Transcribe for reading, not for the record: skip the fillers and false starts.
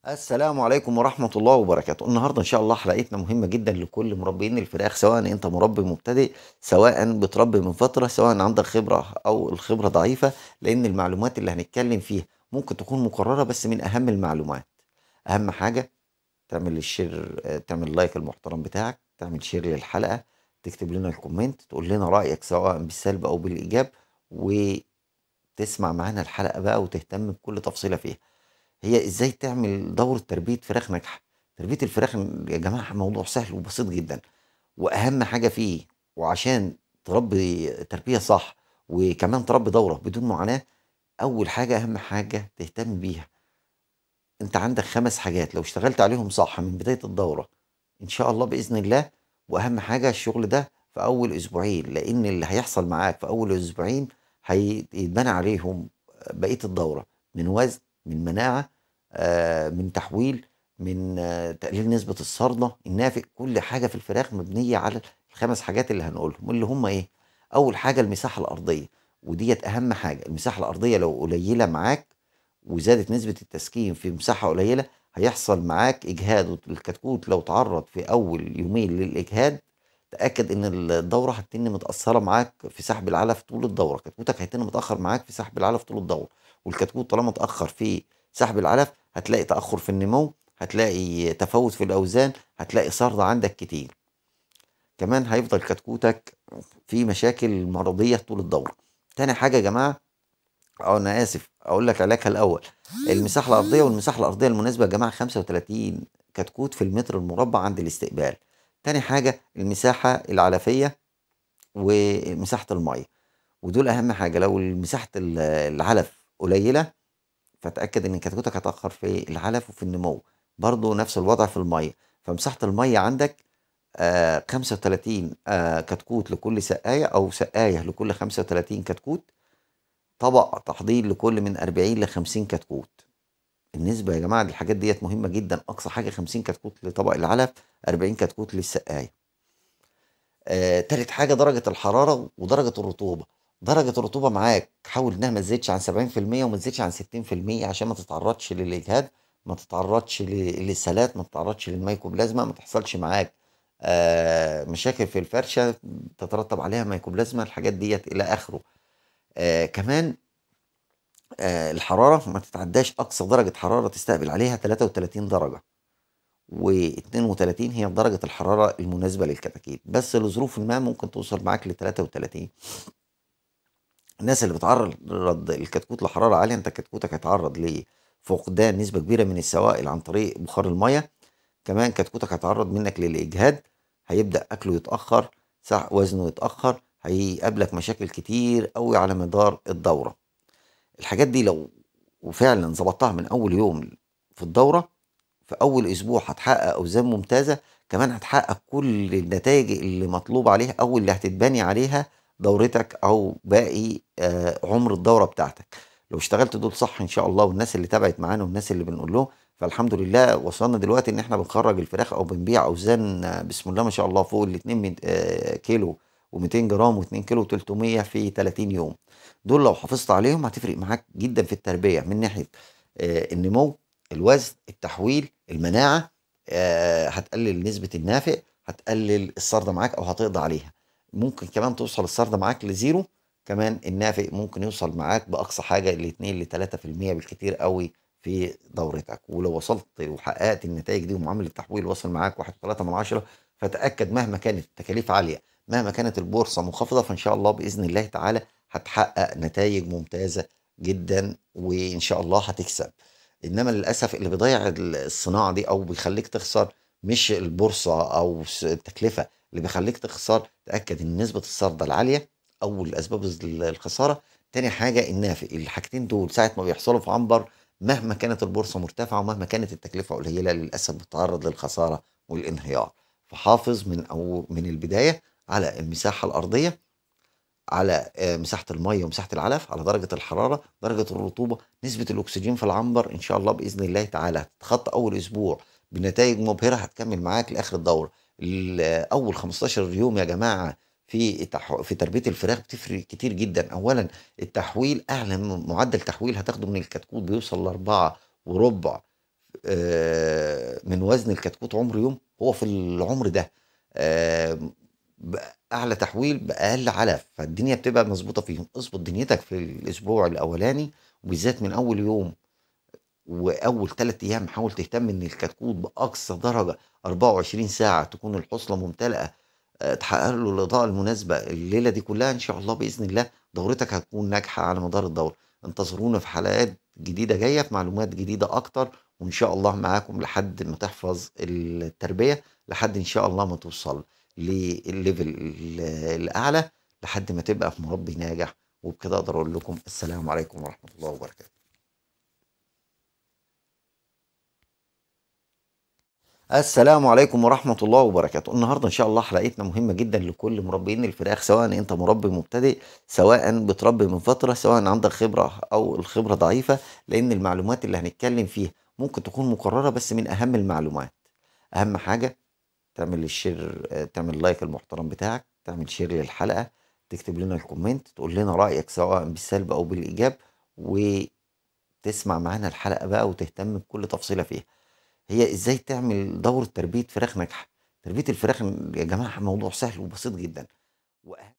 السلام عليكم ورحمة الله وبركاته. النهاردة إن شاء الله حلقتنا مهمة جدا لكل مربيين الفراخ، سواء أنت مربي مبتدئ، سواء بتربي من فترة، سواء عندك خبرة أو الخبرة ضعيفة، لأن المعلومات اللي هنتكلم فيها ممكن تكون مكررة، بس من أهم المعلومات. أهم حاجة تعمل الشير، تعمل لايك المحترم بتاعك، تعمل شير للحلقة، تكتب لنا الكومنت، تقول لنا رأيك سواء بالسلب أو بالإيجاب، وتسمع معانا الحلقة بقى وتهتم بكل تفصيلة فيها. هي إزاي تعمل دورة تربية فراخ ناجحة؟ تربية الفراخ يا جماعة موضوع سهل وبسيط جدًا، وأهم حاجة فيه، وعشان تربي تربية صح، وكمان تربي دورة بدون معاناة، أول حاجة أهم حاجة تهتم بيها. أنت عندك 5 حاجات لو اشتغلت عليهم صح من بداية الدورة إن شاء الله بإذن الله. وأهم حاجة الشغل ده في أول أسبوعين، لإن اللي هيحصل معاك في أول أسبوعين هيتبنى عليهم بقية الدورة، من وزن، من مناعة، من تحويل، من تقليل نسبة الصردة، النافق. كل حاجة في الفراخ مبنية على ال5 حاجات اللي هنقولهم، اللي هم إيه؟ أول حاجة المساحة الأرضية، وديّة أهم حاجة. المساحة الأرضية لو قليلة معاك وزادت نسبة التسكين في مساحة قليلة، هيحصل معاك إجهاد، والكتكوت لو اتعرض في أول يومين للإجهاد تأكد إن الدورة هتتم متأثرة معاك في سحب العلف طول الدورة. كتكوتك هيتم متأخر معاك في سحب العلف طول الدورة، والكتكوت طالما اتأخر في سحب العلف هتلاقي تأخر في النمو، هتلاقي تفاوت في الأوزان، هتلاقي صرد عندك كتير. كمان هيفضل كتكوتك في مشاكل مرضية طول الدورة. تاني حاجة يا جماعة، أنا آسف، أقول لك علاجها الأول. المساحة الأرضية، والمساحة الأرضية المناسبة يا جماعة 35 كتكوت في المتر المربع عند الاستقبال. تاني حاجة المساحة العلفية ومساحة المَيّة، ودول أهم حاجة. لو مساحة العلف قليلة فتأكد إن كتكوتك هتأخر في العلف وفي النمو. برضه نفس الوضع في المَيّة، فمساحة المَيّة عندك 35 كتكوت لكل سقاية، أو سقاية لكل 35 كتكوت. طبق تحضير لكل من 40 ل50 كتكوت. النسبة يا جماعة للحاجات ديّة مهمة جدًا، أقصى حاجة 50 كتكوت لطبق العلف، 40 كتكوت للسقاية. تالت حاجة درجة الحرارة ودرجة الرطوبة. درجة الرطوبة معاك حاول إنها ما تزيدش عن 70% وما تزيدش عن 60%، عشان ما تتعرضش للإجهاد، ما تتعرضش للسالات، ما تتعرضش للميكوبلازما، ما تحصلش معاك مشاكل في الفرشة تترتب عليها ميكوبلازما، الحاجات ديّة إلى آخره. كمان الحرارة ما تتعداش أقصى درجة حرارة تستقبل عليها 33 درجة، و32 هي درجة الحرارة المناسبة للكتاكيت، بس لظروف ما ممكن توصل معاك ل33. الناس اللي بتعرض الكتكوت لحرارة عالية، انت كتكوتك هيتعرض لفقدان نسبة كبيرة من السوائل عن طريق بخار المية. كمان كتكوتك هيتعرض منك للإجهاد، هيبدأ أكله يتأخر، وزنه يتأخر، هيقابلك مشاكل كتير قوي على مدار الدورة. الحاجات دي لو وفعلا ظبطتها من أول يوم في الدورة، في أول أسبوع هتحقق أوزان ممتازة. كمان هتحقق كل النتائج اللي مطلوب عليها أو اللي هتتبني عليها دورتك أو باقي عمر الدورة بتاعتك. لو اشتغلت دول صح إن شاء الله، والناس اللي تابعت معانا والناس اللي بنقول لهم، فالحمد لله وصلنا دلوقتي إن إحنا بنخرج الفراخ أو بنبيع أوزان بسم الله ما شاء الله فوق الاتنين كيلو و200 جرام و2 كيلو و300 في 30 يوم. دول لو حافظت عليهم هتفرق معاك جدا في التربية، من ناحية النمو، الوزن، التحويل، المناعة. هتقلل نسبة النافق، هتقلل السرطة معاك أو هتقضي عليها. ممكن كمان توصل السرطة معاك لزيرو. كمان النافق ممكن يوصل معاك بأقصى حاجة ل2 ل3% بالكتير قوي في دورتك. ولو وصلت وحققت النتائج دي ومعامل التحويل وصل معاك 1.3 فتأكد مهما كانت التكاليف عالية، مهما كانت البورصة منخفضة، فإن شاء الله بإذن الله تعالى هتحقق نتائج ممتازة جدا، وإن شاء الله هتكسب. انما للاسف اللي بيضيع الصناعه دي او بيخليك تخسر مش البورصه او التكلفه، اللي بيخليك تخسر تاكد ان نسبه السرده العاليه اول اسباب الخساره. تاني حاجه النافق. الحاجتين دول ساعه ما بيحصلوا في عنبر، مهما كانت البورصه مرتفعه ومهما كانت التكلفه قليله، للاسف بتتعرض للخساره والانهيار. فحافظ من البدايه على المساحه الارضيه، على مساحة المَيّة ومساحة العلف، على درجة الحرارة، درجة الرطوبة، نسبة الأكسجين في العنبر. إن شاء الله بإذن الله تعالى هتتخطى أول أسبوع بنتايج مبهرة هتكمّل معاك لآخر الدورة. أول 15 يوم يا جماعة في تربية الفراخ بتفرق كتير جدًا. أولًا التحويل، أعلى معدل تحويل هتاخده من الكتكوت بيوصل ل4 وربع من وزن الكتكوت عمر يوم، هو في العمر ده بأعلى تحويل بأقل علف، فالدنيا بتبقى مظبوطة فيهم. اظبط دنيتك في الأسبوع الأولاني، وبالذات من أول يوم وأول 3 أيام حاول تهتم إن الكتكوت بأقصى درجة 24 ساعة تكون الحصلة ممتلئة، تحقق له الإضاءة المناسبة الليلة دي كلها. إن شاء الله بإذن الله دورتك هتكون ناجحة على مدار الدورة. انتظرونا في حلقات جديدة جاية في معلومات جديدة أكتر، وإن شاء الله معاكم لحد ما تحفظ التربية، لحد إن شاء الله ما توصل للليفل الأعلى، لحد ما تبقى في مربي ناجح. وبكده أقدر أقول لكم السلام عليكم ورحمة الله وبركاته. السلام عليكم ورحمة الله وبركاته. النهاردة إن شاء الله حلقتنا مهمة جدا لكل مربيين الفراخ، سواء أنت مربي مبتدئ، سواء بتربي من فترة، سواء عندك خبرة أو الخبرة ضعيفة، لأن المعلومات اللي هنتكلم فيها ممكن تكون مكررة، بس من أهم المعلومات. أهم حاجة تعمل الشير، تعمل لايك المحترم بتاعك، تعمل شير للحلقة، تكتب لنا الكومنت، تقول لنا رأيك سواء بالسلب أو بالإيجاب، وتسمع معانا الحلقة بقى وتهتم بكل تفصيلة فيها. هي ازاي تعمل دورة تربية فراخ ناجحة. تربية الفراخ يا جماعة موضوع سهل وبسيط جدا.